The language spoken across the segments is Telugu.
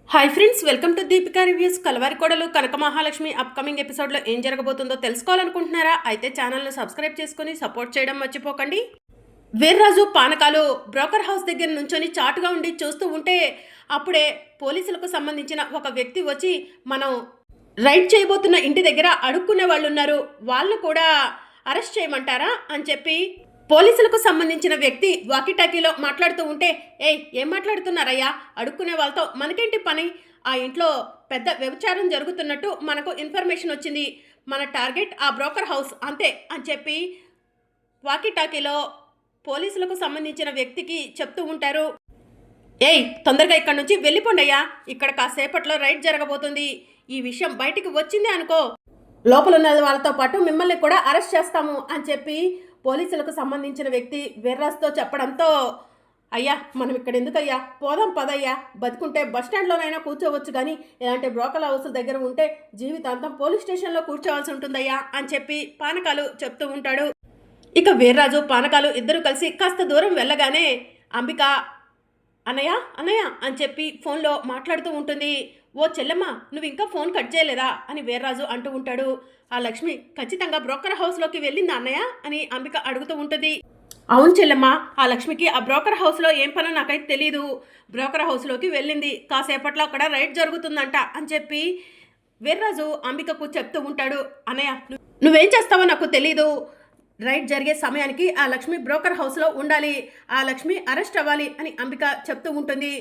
Hi friends, welcome to Deepika reviews. Kalavari Kodalu Kanaka Mahalakshmi upcoming ఎపిసోడ్లో ఏం జరగబోతుందో తెలుసుకోవాలనుకుంటున్నారా? అయితే ఛానల్ను సబ్స్క్రైబ్ చేసుకుని సపోర్ట్ చేయడం మర్చిపోకండి. వీర్రాజు పానకాలు బ్రోకర్ హౌస్ దగ్గర నుంచొని చాటుగా ఉండి చూస్తూ ఉంటే అప్పుడే పోలీసులకు సంబంధించిన ఒక వ్యక్తి వచ్చి మనం రైడ్ చేయబోతున్న ఇంటి దగ్గర అడుక్కునే వాళ్ళు ఉన్నారు, వాళ్ళు కూడా అరెస్ట్ చేయమంటారా అని చెప్పి పోలీసులకు సంబంధించిన వ్యక్తి వాకీటాకీలో మాట్లాడుతూ ఉంటే, ఏం మాట్లాడుతున్నారయ్యా, అడుక్కునే వాళ్ళతో మనకేంటి పని, ఆ ఇంట్లో పెద్ద వ్యభిచారం జరుగుతున్నట్టు మనకు ఇన్ఫర్మేషన్ వచ్చింది, మన టార్గెట్ ఆ బ్రోకర్ హౌస్ అంతే అని చెప్పి వాకీటాకీలో పోలీసులకు సంబంధించిన వ్యక్తికి చెప్తూ ఉంటారు. తొందరగా ఇక్కడ నుంచి వెళ్ళిపోండి అయ్యా, ఇక్కడ కాసేపట్లో రైడ్ జరగబోతుంది, ఈ విషయం బయటికి వచ్చింది అనుకో, లోపల ఉన్న వాళ్ళతో పాటు మిమ్మల్ని కూడా అరెస్ట్ చేస్తాము అని చెప్పి పోలీసులకు సంబంధించిన వ్యక్తి వీర్రాజుతో చెప్పడంతో, అయ్యా మనం ఇక్కడ ఎందుకయ్యా, పోదాం పదయ్యా, బతుకుంటే బస్టాండ్లోనైనా కూర్చోవచ్చు, కానీ ఇలాంటి బ్రోకర్ హౌస్ దగ్గర ఉంటే జీవితాంతం పోలీస్ స్టేషన్లో కూర్చోవాల్సి ఉంటుందయ్యా అని చెప్పి పానకాలు చెప్తూ ఉంటాడు. ఇక వీర్రాజు పానకాలు ఇద్దరు కలిసి కాస్త దూరం వెళ్ళగానే అంబిక అన్నయ్య అన్నయ్య అని చెప్పి ఫోన్లో మాట్లాడుతూ ఉంటుంది. ఓ చెల్లెమ్మ, నువ్వు ఇంకా ఫోన్ కట్ చేయలేదా అని వీర్రాజు అంటూ ఉంటాడు. ఆ లక్ష్మి ఖచ్చితంగా బ్రోకర్ హౌస్లోకి వెళ్ళిందా అన్నయ్య అని అంబిక అడుగుతూ ఉంటుంది. అవును చెల్లెమ్మ, ఆ లక్ష్మికి ఆ బ్రోకర్ హౌస్లో ఏం పనో నాకైతే తెలీదు, బ్రోకర్ హౌస్లోకి వెళ్ళింది, కాసేపట్లో అక్కడ రైడ్ జరుగుతుందంట అని చెప్పి వీర్రాజు అంబికకు చెప్తూ ఉంటాడు. అన్నయ్య నువ్వేం చేస్తావో నాకు తెలీదు, రైడ్ జరిగే సమయానికి ఆ లక్ష్మి బ్రోకర్ హౌస్లో ఉండాలి, ఆ లక్ష్మి అరెస్ట్ అవ్వాలి అని అంబిక చెప్తూ ఉంటుంది.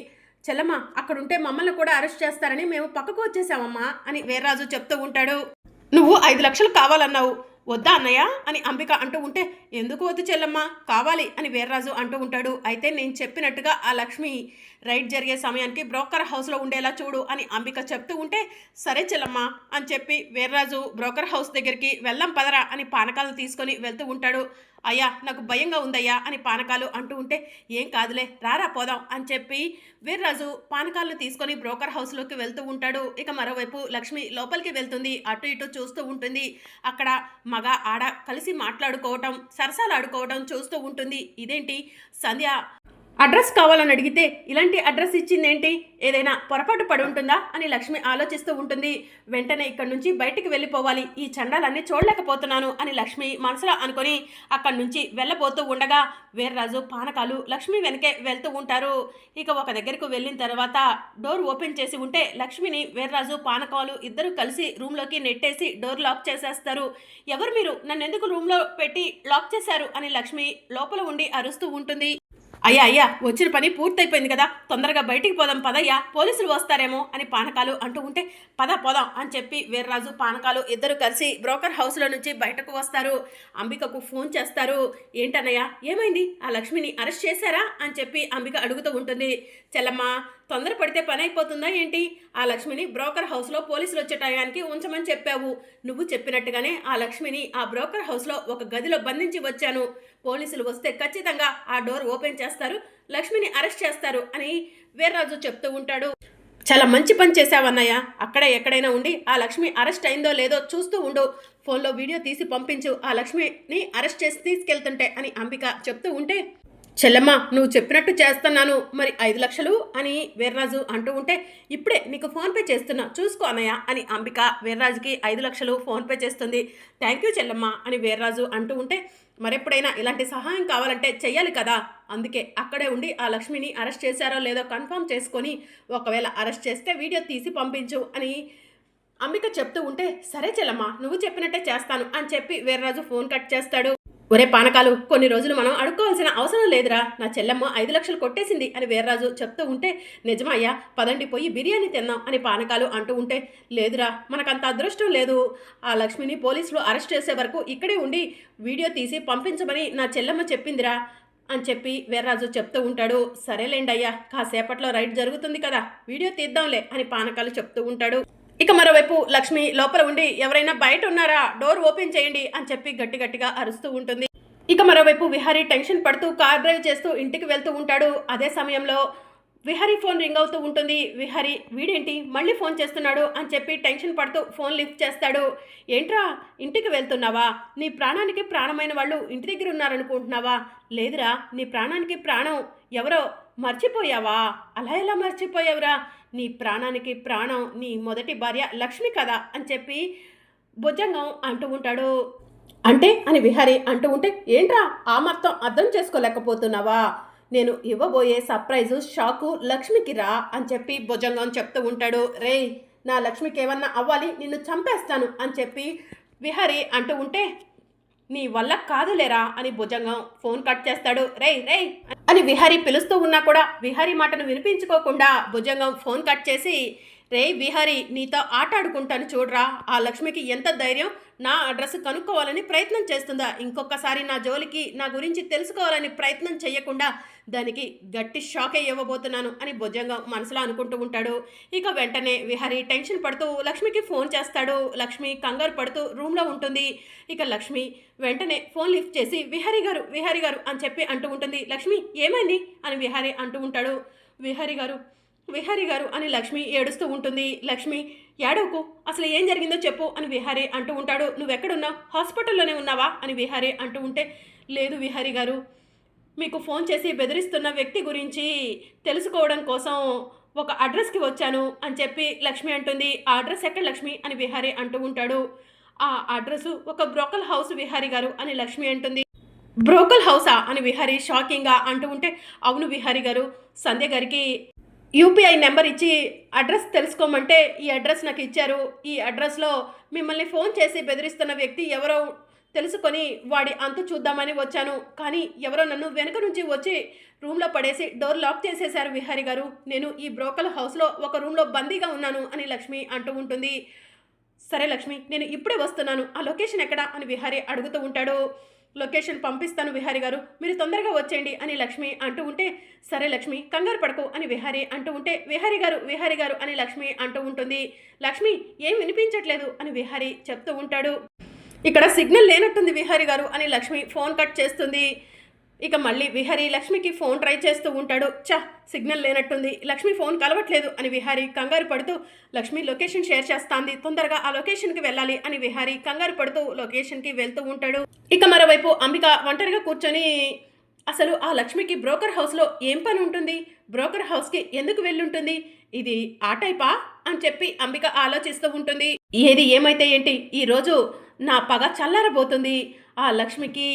చెల్లమ్మ, అక్కడుంటే మమ్మల్ని కూడా అరెస్ట్ చేస్తారని మేము పక్కకు వచ్చేసామమ్మా అని వీర్రాజు చెప్తూ ఉంటాడు. నువ్వు 5 లక్షలు కావాలన్నావు, వద్దా అన్నయ్య అని అంబిక అంటూ ఉంటే, ఎందుకు వద్దు చెల్లమ్మ, కావాలి అని వీర్రాజు అంటూ ఉంటాడు. అయితే నేను చెప్పినట్టుగా ఆ లక్ష్మి రైడ్ జరిగే సమయానికి బ్రోకర్ హౌస్లో ఉండేలా చూడు అని అంబిక చెప్తూ ఉంటే, సరే చెల్లమ్మ అని చెప్పి వీర్రాజు బ్రోకర్ హౌస్ దగ్గరికి వెళ్దాం పదరా అని పానకాలను తీసుకొని వెళ్తూ ఉంటాడు. అయ్యా నాకు భయంగా ఉందయ్యా అని పానకాలు అంటూ ఉంటే, ఏం కాదులే రారా పోదాం అని చెప్పి వీర్రాజు పానకాలను తీసుకొని బ్రోకర్ హౌస్లోకి వెళ్తూ ఉంటాడు. ఇక మరోవైపు లక్ష్మి లోపలికి వెళ్తుంది, అటు ఇటు చూస్తూ ఉంటుంది. అక్కడ మగ ఆడ కలిసి మాట్లాడుకోవటం, సరసాలాడుకోవటం చూస్తూ ఉంటుంది. ఇదేంటి సంధ్య అడ్రస్ కావాలని అడిగితే ఇలాంటి అడ్రస్ ఇచ్చిందేంటి, ఏదైనా పొరపాటు పడి ఉంటుందా అని లక్ష్మి ఆలోచిస్తూ ఉంటుంది. వెంటనే ఇక్కడి నుంచి బయటికి వెళ్ళిపోవాలి, ఈ చండాలన్నీ చూడలేకపోతున్నాను అని లక్ష్మి మనసులో అనుకొని అక్కడి నుంచి వెళ్ళబోతూ ఉండగా వీర్రాజు పానకాలు లక్ష్మి వెనకే వెళ్తూ ఉంటారు. ఇక ఒక దగ్గరకు వెళ్ళిన తర్వాత డోర్ ఓపెన్ చేసి ఉంటే లక్ష్మిని వీర్రాజు పానకాలు ఇద్దరు కలిసి రూమ్లోకి నెట్టేసి డోర్ లాక్ చేసేస్తారు. ఎవరు మీరు, నన్ను ఎందుకు రూమ్లో పెట్టి లాక్ చేశారు అని లక్ష్మి లోపల ఉండి అరుస్తూ ఉంటుంది. అయ్యా వచ్చిన పని పూర్తయిపోయింది కదా, తొందరగా బయటికి పోదాం పదయ్యా, పోలీసులు వస్తారేమో అని పానకాలు అంటూ ఉంటే, పోదాం అని చెప్పి వీర్రాజు పానకాలు ఇద్దరు కలిసి బ్రోకర్ హౌస్లో నుంచి బయటకు వస్తారు. అంబికకు ఫోన్ చేస్తారు. ఏంటన్నయ్య ఏమైంది, ఆ లక్ష్మిని అరెస్ట్ చేశారా అని చెప్పి అంబిక అడుగుతూ ఉంటుంది. చెల్లమ్మ, తొందరపడితే పని అయిపోతుందా ఏంటి, ఆ లక్ష్మిని బ్రోకర్ హౌస్లో పోలీసులు వచ్చే టయానికి ఉంచమని చెప్పావు, నువ్వు చెప్పినట్టుగానే ఆ లక్ష్మిని ఆ బ్రోకర్ హౌస్లో ఒక గదిలో బంధించి వచ్చాను, పోలీసులు వస్తే ఖచ్చితంగా ఆ డోర్ ఓపెన్ చేస్తారు, లక్ష్మిని అరెస్ట్ చేస్తారు అని వీర్రాజు చెప్తూ ఉంటాడు. చాలా మంచి పని చేశావన్నయ్య, అక్కడే ఎక్కడైనా ఉండి ఆ లక్ష్మి అరెస్ట్ అయిందో లేదో చూస్తూ ఉండు, ఫోన్లో వీడియో తీసి పంపించు, ఆ లక్ష్మిని అరెస్ట్ చేసి తీసుకెళ్తుంటే అని అంబిక చెప్తూ ఉంటే, చెల్లమ్మ నువ్వు చెప్పినట్టు చేస్తున్నాను, మరి 5 లక్షలు అని వీర్రాజు అంటూ ఉంటే, ఇప్పుడే నీకు ఫోన్పే చేస్తున్నా చూసుకో అన్నయ్య అని అంబిక వీర్రాజుకి 5 లక్షలు ఫోన్పే చేస్తుంది. థ్యాంక్ యూ చెల్లమ్మ అని వీర్రాజు అంటూ ఉంటే, మరెప్పుడైనా ఇలాంటి సహాయం కావాలంటే చెయ్యాలి కదా, అందుకే అక్కడే ఉండి ఆ లక్ష్మిని అరెస్ట్ చేశారో లేదో కన్ఫర్మ్ చేసుకొని ఒకవేళ అరెస్ట్ చేస్తే వీడియో తీసి పంపించు అని అంబిక చెప్తూ ఉంటే, సరే చెల్లమ్మ నువ్వు చెప్పినట్టే చేస్తాను అని చెప్పి వీర్రాజు ఫోన్ కట్ చేస్తాడు. ఒరే పానకాలు, కొన్ని రోజులు మనం అడుక్కోవాల్సిన అవసరం లేదురా, నా చెల్లెమ్మ 5 లక్షలు కొట్టేసింది అని వీర్రాజు చెప్తూ ఉంటే, నిజమయ్యా పదండి పోయి బిర్యానీ తిందాం అని పానకాలు అంటూ ఉంటే, లేదురా మనకంత అదృష్టం లేదు, ఆ లక్ష్మిని పోలీసులు అరెస్ట్ చేసే వరకు ఇక్కడే ఉండి వీడియో తీసి పంపించమని నా చెల్లెమ్మ చెప్పిందిరా అని చెప్పి వీర్రాజు చెప్తూ ఉంటాడు. సరేలేండి అయ్యా, కాసేపట్లో రైడ్ జరుగుతుంది కదా, వీడియో తీద్దాంలే అని పానకాలు చెప్తూ ఉంటాడు. ఇక మరోవైపు లక్ష్మి లోపల ఉండి ఎవరైనా బయట ఉన్నారా, డోర్ ఓపెన్ చేయండి అని చెప్పి గట్టిగా అరుస్తూ ఉంటుంది. ఇక మరోవైపు విహారీ టెన్షన్ పడుతూ కార్ డ్రైవ్ చేస్తూ ఇంటికి వెళ్తూ ఉంటాడు. అదే సమయంలో విహారీ ఫోన్ రింగ్ అవుతూ ఉంటుంది. విహారీ వీడేంటి మళ్ళీ ఫోన్ చేస్తున్నాడు అని చెప్పి టెన్షన్ పడుతూ ఫోన్ లిఫ్ట్ చేస్తాడు. ఏంట్రా ఇంటికి వెళ్తున్నావా, నీ ప్రాణానికి ప్రాణమైన వాళ్ళు ఇంటి దగ్గర ఉన్నారనుకుంటున్నావా, లేదురా నీ ప్రాణానికి ప్రాణం ఎవరో మర్చిపోయావా, అలా ఎలా మర్చిపోయావురా, నీ ప్రాణానికి ప్రాణం నీ మొదటి భార్య లక్ష్మి కదా అని చెప్పి భుజంగం అంటూ ఉంటాడు. అంటే అని విహారీ అంటూ ఉంటే, ఏంట్రా ఆ మొత్తం అర్థం చేసుకోలేకపోతున్నావా? నేను ఇవ్వబోయే సర్ప్రైజు షాకు లక్ష్మికి రా అని చెప్పి భుజంగం చెప్తూ ఉంటాడు. రేయ్, నా లక్ష్మికి ఏమన్నా అవ్వాలి, నిన్ను చంపేస్తాను అని చెప్పి విహారీ అంటూ ఉంటే, నీ వల్ల కాదులేరా అని భుజంగం ఫోన్ కట్ చేస్తాడు. రేయ్ రేయ్ అని విహారీ పిలుస్తూ ఉన్నా కూడా విహారీ మాటను వినిపించుకోకుండా భుజంగం ఫోన్ కట్ చేసి, రే విహారీ, నీతో ఆట ఆడుకుంటాను చూడరా, ఆ లక్ష్మికి ఎంత ధైర్యం నా అడ్రస్ కనుక్కోవాలని ప్రయత్నం చేస్తుందా, ఇంకొకసారి నా జోలికి నా గురించి తెలుసుకోవాలని ప్రయత్నం చేయకుండా దానికి గట్టి షాకే ఇవ్వబోతున్నాను అని భుజంగం మనసులో అనుకుంటూ ఉంటాడు. ఇక వెంటనే విహారీ టెన్షన్ పడుతూ లక్ష్మికి ఫోన్ చేస్తాడు. లక్ష్మి కంగారు పడుతూ రూమ్లో ఉంటుంది. ఇక లక్ష్మి వెంటనే ఫోన్ లిఫ్ట్ చేసి విహారీ గారు అని చెప్పి అంటూ ఉంటుంది. లక్ష్మి ఏమైంది అని విహారీ అంటూ ఉంటాడు. విహారీ గారు అని లక్ష్మి ఏడుస్తూ ఉంటుంది. లక్ష్మి ఏడవకు, అసలు ఏం జరిగిందో చెప్పు అని విహారీ అంటూ ఉంటాడు. నువ్వెక్కడున్నావు, హాస్పిటల్లోనే ఉన్నావా అని విహారీ అంటూ ఉంటే, లేదు విహారీ గారు, మీకు ఫోన్ చేసి బెదిరిస్తున్న వ్యక్తి గురించి తెలుసుకోవడం కోసం ఒక అడ్రస్కి వచ్చాను అని చెప్పి లక్ష్మి అంటుంది. ఆ అడ్రస్ ఎక్కడ లక్ష్మి అని విహారీ అంటూ ఉంటాడు. ఆ అడ్రస్ ఒక బ్రోకల్ హౌస్ విహారీ గారు అని లక్ష్మి అంటుంది. బ్రోకల్ హౌసా అని విహారీ షాకింగ్గా అంటూ ఉంటే, అవును విహారీ గారు, సంధ్య గారికి యూపీఐ నెంబర్ ఇచ్చి అడ్రస్ తెలుసుకోమంటే ఈ అడ్రస్ నాకు ఇచ్చారు. ఈ అడ్రస్లో మిమ్మల్ని ఫోన్ చేసి బెదిరిస్తున్న వ్యక్తి ఎవరో తెలుసుకొని వాడి అంతు చూద్దామని వచ్చాను. కానీ ఎవరో నన్ను వెనక నుంచి వచ్చి రూమ్లో పడేసి డోర్ లాక్ చేసేశారు విహారీ గారు. నేను ఈ బ్రోకల్ హౌస్లో ఒక రూమ్లో బందీగా ఉన్నాను అని లక్ష్మి అంటూ ఉంటుంది. సరే లక్ష్మి, నేను ఇప్పుడే వస్తున్నాను, ఆ లొకేషన్ ఎక్కడా అని విహారీ అడుగుతూ ఉంటాడు. లొకేషన్ పంపిస్తాను విహారీ గారు, మీరు తొందరగా వచ్చేయండి అని లక్ష్మి అంటూ ఉంటే, సరే లక్ష్మి కంగారు పడకు అని విహారీ అంటూ ఉంటే, విహారీ గారు అని లక్ష్మి అంటూ ఉంటుంది. లక్ష్మి ఏం వినిపించట్లేదు అని విహారీ చెప్తూ ఉంటాడు. ఇక్కడ సిగ్నల్ లేనట్టుంది విహారీ గారు అని లక్ష్మి ఫోన్ కట్ చేస్తుంది. ఇక మళ్ళీ విహారీ లక్ష్మికి ఫోన్ ట్రై చేస్తూ ఉంటాడు. సిగ్నల్ లేనట్టుంది, లక్ష్మి ఫోన్ కలవట్లేదు అని విహారీ కంగారు పడుతూ, లక్ష్మి లొకేషన్ షేర్ చేస్తాంది, తొందరగా ఆ లొకేషన్కి వెళ్ళాలి అని విహారీ కంగారు పడుతూ లొకేషన్కి వెళ్తూ ఉంటాడు. ఇక మరోవైపు అంబిక ఒంటరిగా కూర్చొని, అసలు ఆ లక్ష్మికి బ్రోకర్ హౌస్లో ఏం పని ఉంటుంది, బ్రోకర్ హౌస్కి ఎందుకు వెళ్ళుంటుంది, ఇది ఆ టైపా అని చెప్పి అంబిక ఆలోచిస్తూ ఉంటుంది. ఏది ఏమైతే ఏంటి, ఈరోజు నా పగ చల్లారబోతుంది, ఆ లక్ష్మికి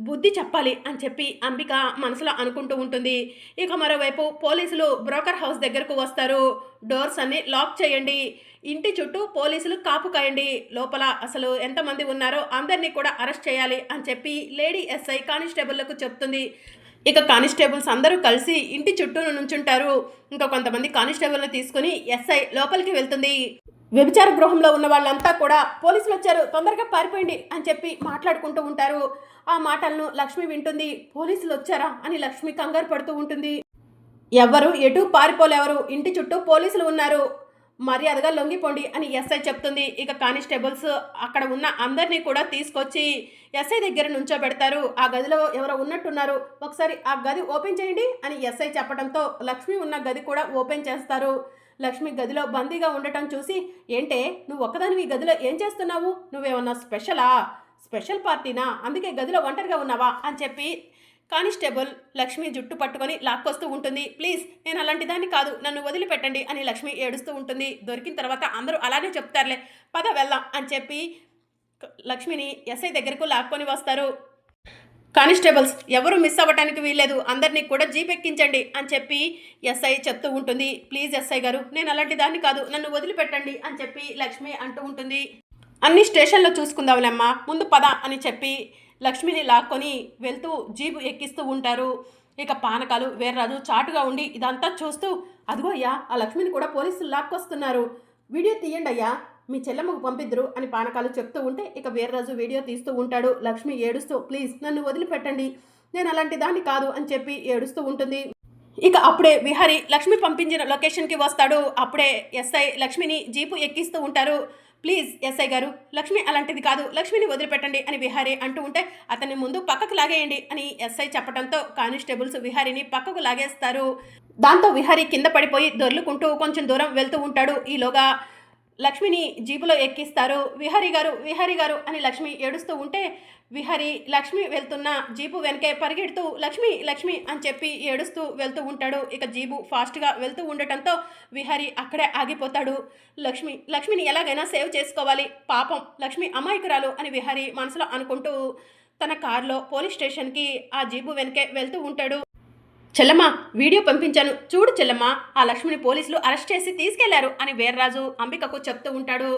బుద్ధి చెప్పాలి అని చెప్పి అంబిక మనసులో అనుకుంటూ ఉంటుంది. ఇక మరోవైపు పోలీసులు బ్రోకర్ హౌస్ దగ్గరకు వస్తారు. డోర్స్ అన్ని లాక్ చేయండి, ఇంటి చుట్టూ పోలీసులు కాపు కాయండి, లోపల అసలు ఎంతమంది ఉన్నారో అందరినీ కూడా అరెస్ట్ చేయాలి అని చెప్పి లేడీ ఎస్ఐ కానిస్టేబుల్లకు చెప్తుంది. ఇక కానిస్టేబుల్స్ అందరూ కలిసి ఇంటి చుట్టూ నుంచుంటారు. ఇంకా కొంతమంది కానిస్టేబుల్ని తీసుకుని ఎస్ఐ లోపలికి వెళ్తుంది. వ్యభిచార గృహంలో ఉన్న వాళ్ళంతా కూడా పోలీసులు వచ్చారు, తొందరగా పారిపోయింది అని చెప్పి మాట్లాడుకుంటూ ఉంటారు. ఆ మాటలను లక్ష్మి వింటుంది. పోలీసులు వచ్చారా అని లక్ష్మి కంగారు పడుతూ ఉంటుంది. ఎవ్వరు ఎటు పారిపోలేవరు, ఇంటి చుట్టూ పోలీసులు ఉన్నారు, మర్యాదగా లొంగిపోండి అని ఎస్ఐ చెప్తుంది. ఇక కానిస్టేబుల్స్ అక్కడ ఉన్న అందరినీ కూడా తీసుకొచ్చి ఎస్ఐ దగ్గర నుంచోబెడతారు. ఆ గదిలో ఎవరో ఉన్నట్టున్నారు, ఒకసారి ఆ గది ఓపెన్ చేయండి అని ఎస్ఐ చెప్పడంతో లక్ష్మి ఉన్న గది కూడా ఓపెన్ చేస్తారు. లక్ష్మి గదిలో బందీగా ఉండటం చూసి, ఏంటే నువ్వు ఒక్కదానివి గదిలో ఏం చేస్తున్నావు, నువ్వేమన్నా స్పెషల్ పార్టీనా, అందుకే గదిలో ఒంటరిగా ఉన్నావా అని చెప్పి కానిస్టేబుల్ లక్ష్మి జుట్టు పట్టుకొని లాక్కొస్తూ ఉంటుంది. ప్లీజ్, నేను అలాంటి దాన్ని కాదు, నన్ను వదిలిపెట్టండి అని లక్ష్మి ఏడుస్తూ ఉంటుంది. దొరికిన తర్వాత అందరూ అలానే చెప్తారులే, పద వెళ్దాం అని చెప్పి లక్ష్మిని ఎస్ఐ దగ్గరకు లాక్కొని వస్తారు. కానిస్టేబుల్స్ ఎవరు మిస్ అవ్వటానికి వీల్లేదు, అందరినీ కూడా జీప్ ఎక్కించండి అని చెప్పి ఎస్ఐ చెప్తూ ఉంటుంది. ప్లీజ్ ఎస్ఐ గారు, నేను అలాంటి దాన్ని కాదు, నన్ను వదిలిపెట్టండి అని చెప్పి లక్ష్మి అంటూ ఉంటుంది. అన్ని స్టేషన్లో చూసుకుందాంలేమ్మా, ముందు పద అని చెప్పి లక్ష్మిని లాక్కొని వెళ్తూ జీపు ఎక్కిస్తూ ఉంటారు. ఇక పానకాలు వీర్రాజు చాటుగా ఉండి ఇదంతా చూస్తూ, అదిగో అయ్యా ఆ లక్ష్మిని కూడా పోలీసులు లాక్కొస్తున్నారు, వీడియో తీయండి అయ్యా, మీ చెల్లెమ్మకు పంపిద్దరు అని పానకాలు చెప్తూ ఉంటే ఇక వీర్రాజు వీడియో తీస్తూ ఉంటాడు. లక్ష్మి ఏడుస్తూ, ప్లీజ్ నన్ను వదిలిపెట్టండి, నేను అలాంటి దాన్ని కాదు అని చెప్పి ఏడుస్తూ ఉంటుంది. ఇక అప్పుడే విహారీ లక్ష్మి పంపించిన లొకేషన్కి వస్తాడు. అప్పుడే ఎస్ఐ లక్ష్మిని జీపు ఎక్కిస్తూ ఉంటారు. ప్లీజ్ ఎస్ఐ గారు, లక్ష్మి అలాంటిది కాదు, లక్ష్మిని వదిలిపెట్టండి అని విహారీ అంటూ ఉంటే అతన్ని ముందు పక్కకు లాగేయండి అని ఎస్ఐ చెప్పడంతో కానిస్టేబుల్స్ విహారీని పక్కకు లాగేస్తారు. దాంతో విహారీ కింద పడిపోయి దొర్లుకుంటూ కొంచెం దూరం వెళ్తూ ఉంటాడు. ఈలోగా లక్ష్మిని జీపులో ఎక్కిస్తారు. విహారీ గారు అని లక్ష్మి ఏడుస్తూ ఉంటే విహారీ లక్ష్మి వెళ్తున్న జీపు వెనకే పరిగెడుతూ లక్ష్మి లక్ష్మి అని చెప్పి ఏడుస్తూ వెళ్తూ ఉంటాడు. ఇక జీపు ఫాస్ట్గా వెళ్తూ ఉండటంతో విహారీ అక్కడే ఆగిపోతాడు. లక్ష్మిని ఎలాగైనా సేవ్ చేసుకోవాలి, పాపం లక్ష్మి అమాయకురాలు అని విహారీ మనసులో అనుకుంటూ తన కారులో పోలీస్ స్టేషన్కి ఆ జీపు వెనకే వెళ్తూ ఉంటాడు. చెల్లమ్మ, వీడియో పంపించాను చూడు చెల్లమ్మ, ఆ లక్ష్మిని పోలీసులు అరెస్ట్ చేసి తీసుకెళ్లారు అని వీర్రాజు అంబికకు చెప్తూ ఉంటాడు.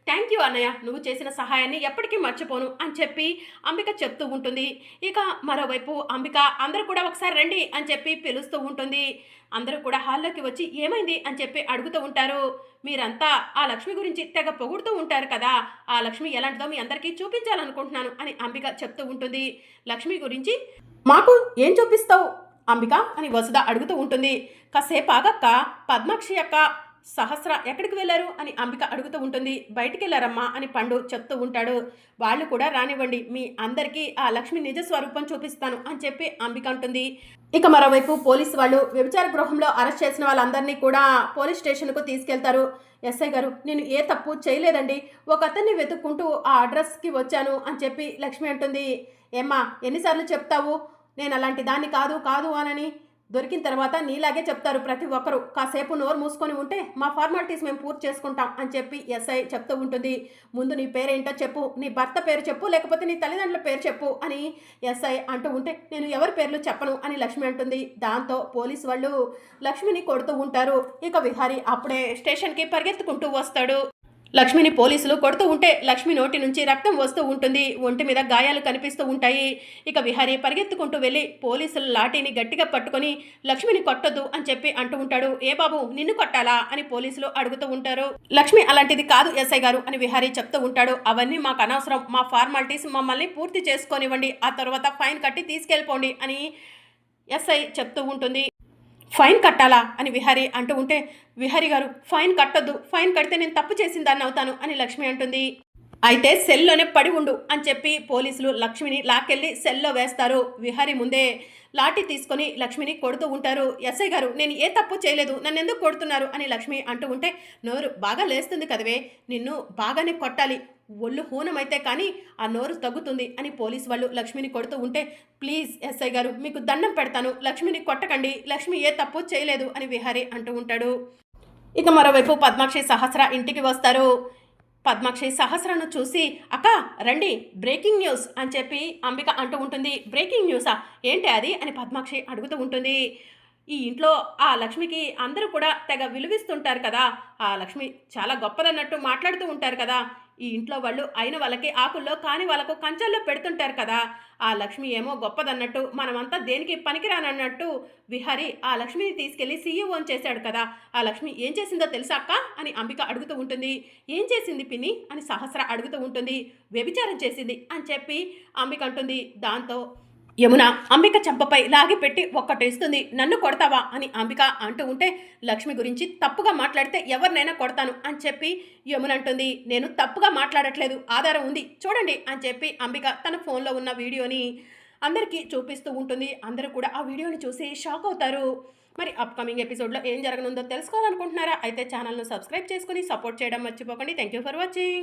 థ్యాంక్ యూ అన్నయ్య, నువ్వు చేసిన సహాయాన్ని ఎప్పటికీ మర్చిపోను అని చెప్పి అంబిక చెప్తూ ఉంటుంది. ఇక మరోవైపు అంబిక అందరూ కూడా ఒకసారి రండి అని చెప్పి పిలుస్తూ ఉంటుంది. అందరూ కూడా హాల్లోకి వచ్చి ఏమైంది అని చెప్పి అడుగుతూ ఉంటారు. మీరంతా ఆ లక్ష్మి గురించి తెగ పొగుడుతూ ఉంటారు కదా, ఆ లక్ష్మి ఎలాంటిదో మీ అందరికీ చూపించాలనుకుంటున్నాను అని అంబిక చెప్తూ ఉంటుంది. లక్ష్మి గురించి మాకు ఏం చూపిస్తావు అంబిక అని వసుధ అడుగుతూ ఉంటుంది. కాసేపు ఆగక్క పద్మాక్షి అక్క సహస్ర ఎక్కడికి వెళ్ళారు అని అంబిక అడుగుతూ ఉంటుంది. బయటికి వెళ్ళారమ్మా అని పండు చెప్తూ ఉంటాడు. వాళ్ళు కూడా రానివ్వండి, మీ అందరికీ ఆ లక్ష్మి నిజ స్వరూపం చూపిస్తాను అని చెప్పి అంబిక అంటుంది. ఇక మరోవైపు పోలీసు వాళ్ళు వ్యభిచార గృహంలో అరెస్ట్ చేసిన వాళ్ళందరినీ కూడా పోలీస్ స్టేషన్కు తీసుకెళ్తారు. ఎస్ఐ గారు, నేను ఏ తప్పు చేయలేదండి, ఒక అతన్ని వెతుక్కుంటూ ఆ అడ్రస్కి వచ్చాను అని చెప్పి లక్ష్మి అంటుంది. ఏమ్మా ఎన్నిసార్లు చెప్తావు, నేను అలాంటి దాన్ని కాదు అనని. దొరికిన తర్వాత నీలాగే చెప్తారు ప్రతి ఒక్కరు, కాసేపు నోరు మూసుకొని ఉంటే మా ఫార్మాలిటీస్ మేము పూర్తి చేసుకుంటాం అని చెప్పి ఎస్ఐ చెప్తూ ఉంటుంది. ముందు నీ పేరేంటో చెప్పు, నీ భర్త పేరు చెప్పు, లేకపోతే నీ తల్లిదండ్రుల పేరు చెప్పు అని ఎస్ఐ అంటూ ఉంటే నేను ఎవరి పేర్లు చెప్పను అని లక్ష్మి అంటుంది. దాంతో పోలీసు వాళ్ళు లక్ష్మిని కొడుతూ ఉంటారు. ఇక విహారీ అప్పుడే స్టేషన్కి పరిగెత్తుకుంటూ వస్తాడు. లక్ష్మిని పోలీసులు కొడుతూ ఉంటే లక్ష్మి నోటి నుంచి రక్తం వస్తూ ఉంటుంది, ఒంటి మీద గాయాలు కనిపిస్తూ ఉంటాయి. ఇక విహారీ పరిగెత్తుకుంటూ వెళ్ళి పోలీసుల లాఠీని గట్టిగా పట్టుకొని లక్ష్మిని కొట్టొద్దు అని చెప్పి అంటూ ఉంటాడు. ఏ బాబు నిన్ను కొట్టాలా అని పోలీసులు అడుగుతూ ఉంటారు. లక్ష్మి అలాంటిది కాదు ఎస్ఐ గారు అని విహారీ చెప్తూ ఉంటాడు. అవన్నీ మాకు అనవసరం, మా ఫార్మాలిటీస్ మమ్మల్ని పూర్తి చేసుకోనివ్వండి, ఆ తర్వాత ఫైన్ కట్టి తీసుకెళ్ళిపోండి అని ఎస్ఐ చెప్తూ ఉంటుంది. ఫైన్ కట్టాలా అని విహారీ అంటూ ఉంటే విహారీ గారు ఫైన్ కట్టొద్దు, ఫైన్ కడితే నేను తప్పు చేసిన దాన్ని అవుతాను అని లక్ష్మి అంటుంది. అయితే సెల్లోనే పడి ఉండు అని చెప్పి పోలీసులు లక్ష్మిని లాక్కెళ్ళి సెల్లో వేస్తారు. విహారీ ముందే లాఠీ తీసుకొని లక్ష్మిని కొడుతూ ఉంటారు. ఎస్ఐ గారు, నేను ఏ తప్పు చేయలేదు, నన్ను ఎందుకు కొడుతున్నారు అని లక్ష్మి అంటూ ఉంటే నోరు బాగా లేస్తుంది కదవే, నిన్ను బాగానే కొట్టాలి, ఒళ్ళు హూనమైతే కానీ ఆ నోరు తగ్గుతుంది అని పోలీసు వాళ్ళు లక్ష్మిని కొడుతూ ఉంటే ప్లీజ్ ఎస్ఐ గారు మీకు దండం పెడతాను, లక్ష్మిని కొట్టకండి, లక్ష్మి ఏ తప్పు చేయలేదు అని విహారీ అంటూ ఉంటాడు. ఇక మరోవైపు పద్మాక్షి సహస్ర ఇంటికి వస్తారు. పద్మాక్షి సహస్రను చూసి అక్క రండి బ్రేకింగ్ న్యూస్ అని చెప్పి అంబిక అంటూ ఉంటుంది. బ్రేకింగ్ న్యూసా, ఏంటి అది అని పద్మాక్షి అడుగుతూ ఉంటుంది. ఈ ఇంట్లో ఆ లక్ష్మికి అందరూ కూడా తెగ విలువిస్తుంటారు కదా, ఆ లక్ష్మి చాలా గొప్పదన్నట్టు మాట్లాడుతూ ఉంటారు కదా, ఈ ఇంట్లో వాళ్ళు అయిన వాళ్ళకి ఆకుల్లో కాని వాళ్ళకు కంచెల్లో పెడుతుంటారు కదా, ఆ లక్ష్మి ఏమో గొప్పదన్నట్టు మనమంతా దేనికి పనికిరానన్నట్టు విహారీ ఆ లక్ష్మిని తీసుకెళ్లి సీఈఓని చేశాడు కదా, ఆ లక్ష్మి ఏం చేసిందో తెలుసా అక్క అని అంబిక అడుగుతూ ఉంటుంది. ఏం చేసింది పిన్ని అని సహస్ర అడుగుతూ ఉంటుంది. వ్యభిచారం చేసింది అని చెప్పి అంబిక అంటుంది. దాంతో యమున అంబిక చెంపపై లాగిపెట్టి ఒక్కటేస్తుంది. నన్ను కొడతావా అని అంబిక అంటూ ఉంటే లక్ష్మి గురించి తప్పుగా మాట్లాడితే ఎవరినైనా కొడతాను అని చెప్పి యమున అంటుంది. నేను తప్పుగా మాట్లాడట్లేదు, ఆధారం ఉంది చూడండి అని చెప్పి అంబిక తన ఫోన్లో ఉన్న వీడియోని అందరికీ చూపిస్తూ ఉంటుంది. అందరూ కూడా ఆ వీడియోని చూసి షాక్ అవుతారు. మరి అప్కమింగ్ ఎపిసోడ్లో ఏం జరగనుందో తెలుసుకోవాలనుకుంటున్నారా? అయితే ఛానల్ను సబ్స్క్రైబ్ చేసుకుని సపోర్ట్ చేయడం మర్చిపోకండి. Thank you for watching.